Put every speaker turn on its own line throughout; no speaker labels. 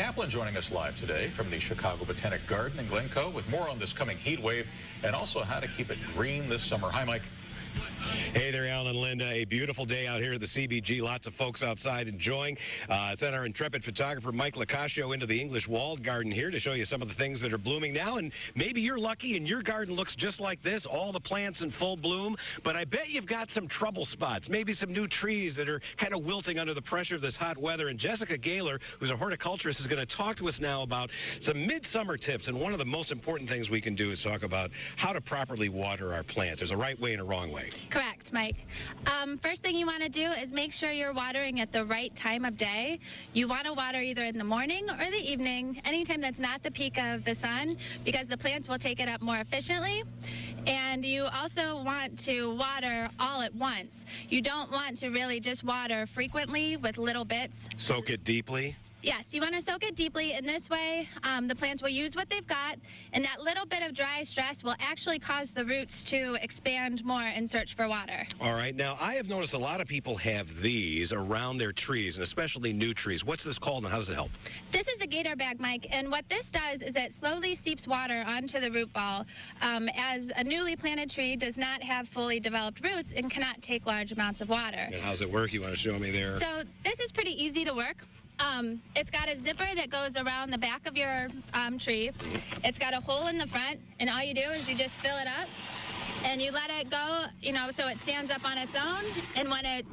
Caplan joining us live today from the Chicago Botanic Garden in Glencoe with more on this coming heat wave and also how to keep it green this summer. Hi, Mike.
Hey there, Alan and Linda. A beautiful day out here at the CBG. Lots of folks outside enjoying. Sent our intrepid photographer, Mike Lacascio, into the English walled garden here to show you some of the things that are blooming now. And maybe you're lucky and your garden looks just like this, all the plants in full bloom. But I bet you've got some trouble spots, maybe some new trees that are kind of wilting under the pressure of this hot weather. And Jessica Goehler, who's a horticulturist, is going to talk to us now about some midsummer tips. And one of the most important things we can do is talk about how to properly water our plants. There's a right way and a wrong way.
Correct, Mike. First thing you want to do is make sure you're watering at the right time of day. You want to water either in the morning or the evening, anytime that's not the peak of the sun, because the plants will take it up more efficiently. And you also want to water all at once. You don't want to really just water frequently with little bits.
Soak it deeply?
Yes, you want to soak it deeply. In this way, the plants will use what they've got, and that little bit of dry stress will actually cause the roots to expand more and search for water.
All right. Now, I have noticed a lot of people have these around their trees, and especially new trees. What's this called, and how does it help?
This is a gator bag, Mike, and what this does is it slowly seeps water onto the root ball. As a newly planted tree does not have fully developed roots and cannot take large amounts of water.
And how's it work? You want to show me there?
So this is pretty easy to work. It's got a zipper that goes around the back of your tree. It's got a hole in the front, and all you do is you just fill it up, and you let it go, so it stands up on its own, and when it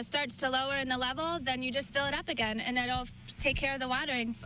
starts to lower in the level, then you just fill it up again, and it'll take care of the watering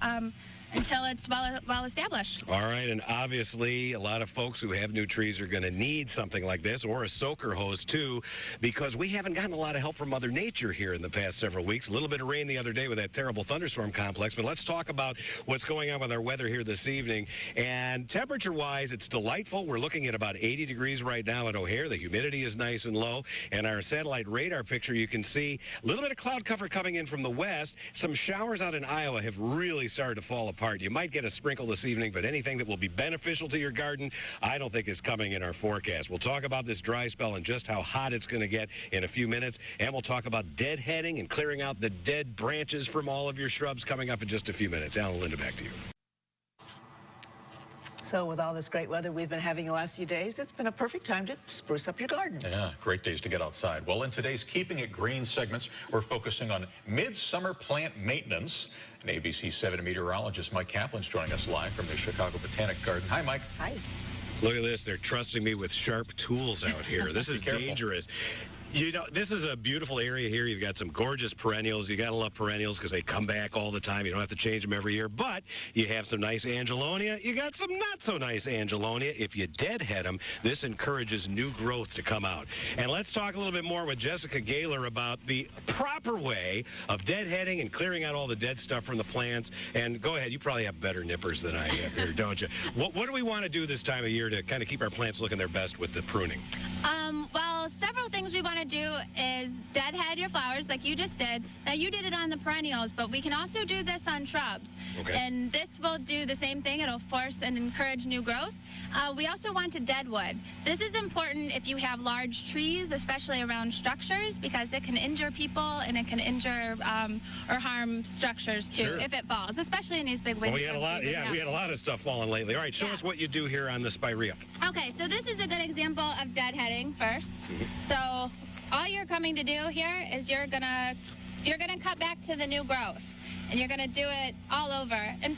until it's well established.
All right, and obviously a lot of folks who have new trees are going to need something like this, or a soaker hose too, because we haven't gotten a lot of help from Mother Nature here in the past several weeks. A little bit of rain the other day with that terrible thunderstorm complex, but let's talk about what's going on with our weather here this evening. And temperature-wise, it's delightful. We're looking at about 80 degrees right now at O'Hare. The humidity is nice and low, and our satellite radar picture, you can see a little bit of cloud cover coming in from the west. Some showers out in Iowa have really started to fall apart. You might get a sprinkle this evening, but anything that will be beneficial to your garden, I don't think is coming in our forecast. We'll talk about this dry spell and just how hot it's going to get in a few minutes, and we'll talk about deadheading and clearing out the dead branches from all of your shrubs coming up in just a few minutes. Alan and Linda, back to you.
So with all this great weather we've been having the last few days, it's been a perfect time to spruce up your garden.
Yeah, great days to get outside. Well, in today's Keeping It Green segments, we're focusing on midsummer plant maintenance. And ABC 7 meteorologist Mike Caplan's joining us live from the Chicago Botanic Garden. Hi, Mike.
Hi.
Look at this. They're trusting me with sharp tools out here. This is dangerous. This is a beautiful area here. You've got some gorgeous perennials. You got to love perennials because they come back all the time. You don't have to change them every year. But you have some nice angelonia. You got some not so nice angelonia. If you deadhead them, this encourages new growth to come out. And let's talk a little bit more with Jessica Goehler about the proper way of deadheading and clearing out all the dead stuff from the plants. And go ahead. You probably have better nippers than I have here, don't you? What do we want to do this time of year to kind of keep our plants looking their best with the pruning?
Well, several things we want to do is deadhead your flowers like you just did. Now, you did it on the perennials, but we can also do this on shrubs.
Okay.
And this will do the same thing. It'll force and encourage new growth. We also want to deadwood. This is important if you have large trees, especially around structures, because it can injure people and it can injure or harm structures too. Sure. If it falls, especially in these big windstorms.
Well, we had a lot of stuff falling lately. All right, show us what you do here on the spirea.
Okay, so this is a good example of deadheading first. So all you're coming to do here is you're gonna cut back to the new growth, and you're gonna do it all over. And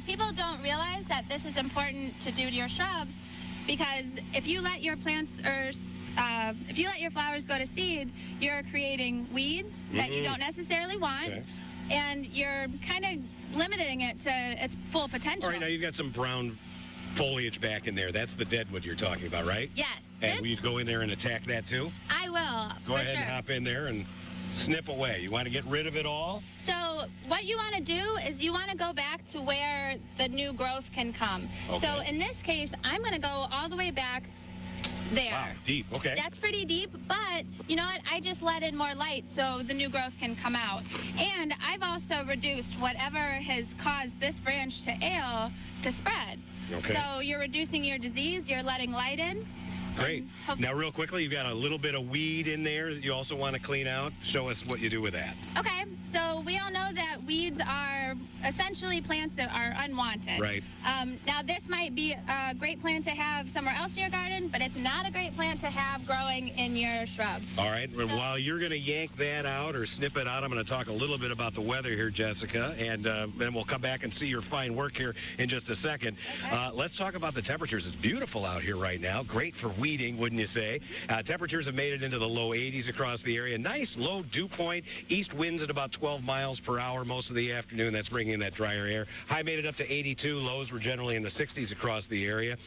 people don't realize that this is important to do to your shrubs, because if you let your plants or if you let your flowers go to seed, you're creating weeds that you don't necessarily want, and you're kind of limiting it to its full potential.
All right, now you've got some brown foliage back in there. That's the deadwood you're talking about, right?
Yes.
And will you go in there and attack that too?
I will.
Go ahead and hop in there and snip away. You want to get rid of it all?
So what you want to do is you want to go back to where the new growth can come.
Okay.
So in this case, I'm going to go all the way back there.
Wow, deep. Okay.
That's pretty deep, but you know what? I just let in more light so the new growth can come out. And I've also reduced whatever has caused this branch to ail to spread.
Okay.
So you're reducing your disease, you're letting light in.
Great.
And
Now, real quickly, you've got a little bit of weed in there that you also want to clean out. Show us what you do with that.
Okay, so we all know that weeds are essentially plants that are unwanted.
Right.
Now, this might be a great plant to have somewhere else in your garden, but it's not a great plant to have growing in your shrub.
All right. While you're going to yank that out or snip it out, I'm going to talk a little bit about the weather here, Jessica, and then we'll come back and see your fine work here in just a second.
Okay.
Let's talk about the temperatures. It's beautiful out here right now. Great for weeding, wouldn't you say? Temperatures have made it into the low 80s across the area. Nice low dew point. East winds at about 12 miles per hour most of the afternoon. That's bringing in that drier air. High made it up to 82. Lows were generally in the 60s across the area.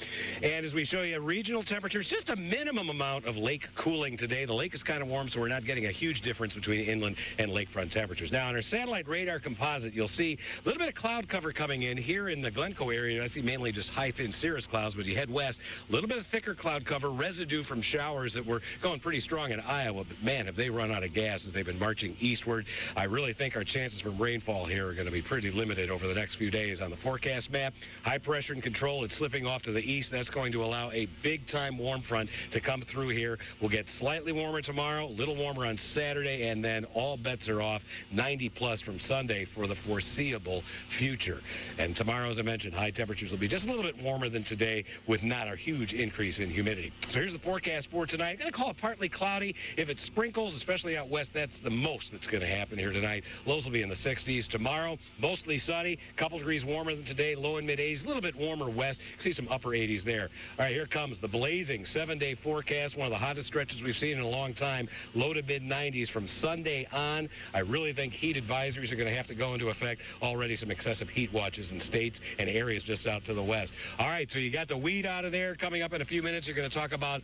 And as we show you regional temperatures, just a minimum amount of lake cooling today. The lake is kind of warm, so we're not getting a huge difference between inland and lakefront temperatures. Now, on our satellite radar composite, you'll see a little bit of cloud cover coming in here in the Glencoe area. I see mainly just high, thin cirrus clouds, but you head west, a little bit of thicker cloud cover, residue from showers that were going pretty strong in Iowa. But man, have they run out of gas as they've been marching eastward. I really think our chances for rainfall here are going to be pretty limited over the next few days. On the forecast map, high pressure and control, it's slipping off to the east. That's going to allow a big-time warm front to come through here. We'll get slightly warmer tomorrow, a little warmer on Saturday, and then all bets are off 90-plus from Sunday for the foreseeable future. And tomorrow, as I mentioned, high temperatures will be just a little bit warmer than today with not a huge increase in humidity. So here's the forecast for tonight. I'm going to call it partly cloudy. If it sprinkles, especially out west, that's the most that's going to happen here tonight. Lows will be in the 60s. Tomorrow, mostly sunny, a couple degrees warmer than today, low and mid-80s, a little bit warmer west. See some upper 80s there. All right, here comes the blazing 7-day forecast, one of the hottest stretches we've seen in a long time, low to mid-90s from Sunday on. I really think heat advisories are going to have to go into effect. Already some excessive heat watches in states and areas just out to the west. All right, so you got the weed out of there. Coming up in a few minutes, you're going to talk about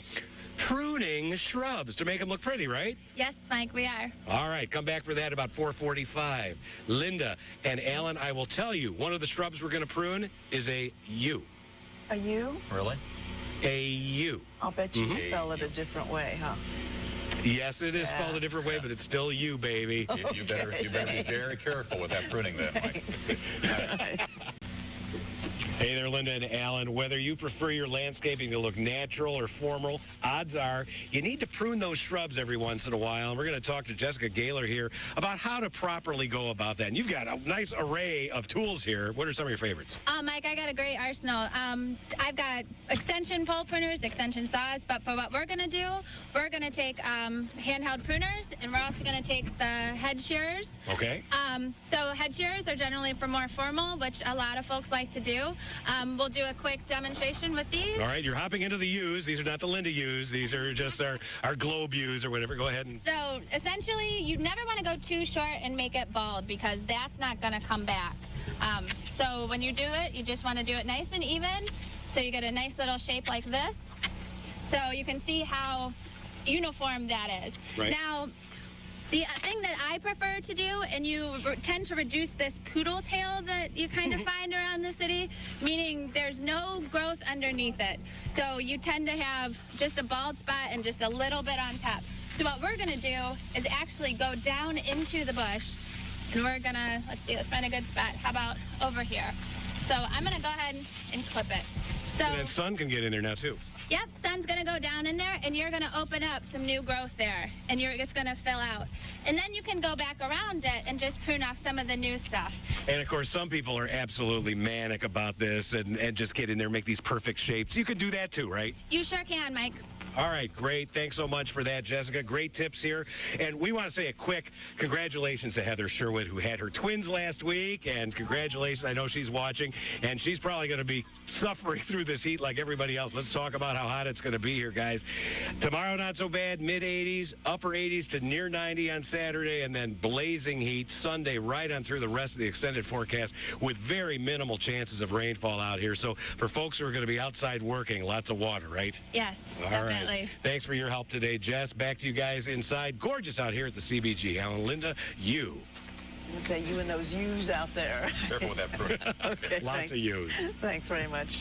pruning shrubs to make them look pretty, right?
Yes, Mike, we are.
All right, come back for that about 4:45. Linda and Alan, I will tell you, one of the shrubs we're going to prune is a yew.
A you?
Really?
A yew.
I'll bet you spell it a different way, huh?
Yes, it is spelled a different way, but it's still you, baby.
You better be very careful with that pruning then, Mike.
Hey there, Linda and Alan. Whether you prefer your landscaping to look natural or formal, odds are you need to prune those shrubs every once in a while. And we're going to talk to Jessica Goehler here about how to properly go about that. And you've got a nice array of tools here. What are some of your favorites?
Mike, I got a great arsenal. I've got extension pole pruners, extension saws, but for what we're going to do, we're going to take handheld pruners, and we're also going to take the head shearers.
Okay.
So head shearers are generally for more formal, which a lot of folks like to do. We'll do a quick demonstration with these.
All right, you're hopping into the U's. These are not the Linda U's. These are just our globe U's or whatever. Go ahead. And
So essentially, you never want to go too short and make it bald because that's not going to come back. So when you do it, you just want to do it nice and even so you get a nice little shape like this. So you can see how uniform that is.
Right.
Now, the thing that I prefer to do, and you tend to reduce this poodle tail that you kind of find around the city, meaning there's no growth underneath it. So you tend to have just a bald spot and just a little bit on top. So what we're going to do is actually go down into the bush, and we're going to, let's find a good spot. How about over here? So I'm going to go ahead and clip it. So,
then sun can get in there now, too.
yep, sun's going to go down in there, and you're going to open up some new growth there, and it's going to fill out. And then you can go back around it and just prune off some of the new stuff.
And, of course, some people are absolutely manic about this and just get in there and make these perfect shapes. You can do that, too, right?
You sure can, Mike.
All right, great. Thanks so much for that, Jessica. Great tips here. And we want to say a quick congratulations to Heather Sherwood, who had her twins last week. And congratulations. I know she's watching, and she's probably going to be suffering through this heat like everybody else. Let's talk about how hot it's going to be here, guys. Tomorrow, not so bad. Mid-80s, upper 80s to near 90 on Saturday, and then blazing heat Sunday right on through the rest of the extended forecast with very minimal chances of rainfall out here. So for folks who are going to be outside working, lots of water, right?
Yes,
All
definitely.
right. Thanks for your help today, Jess. Back to you guys inside. Gorgeous out here at the CBG. Alan, Linda, you.
I'm going to say you and those yous out there.
Careful with that pruning.
Okay,
Lots
thanks.
of yous.
Thanks very much.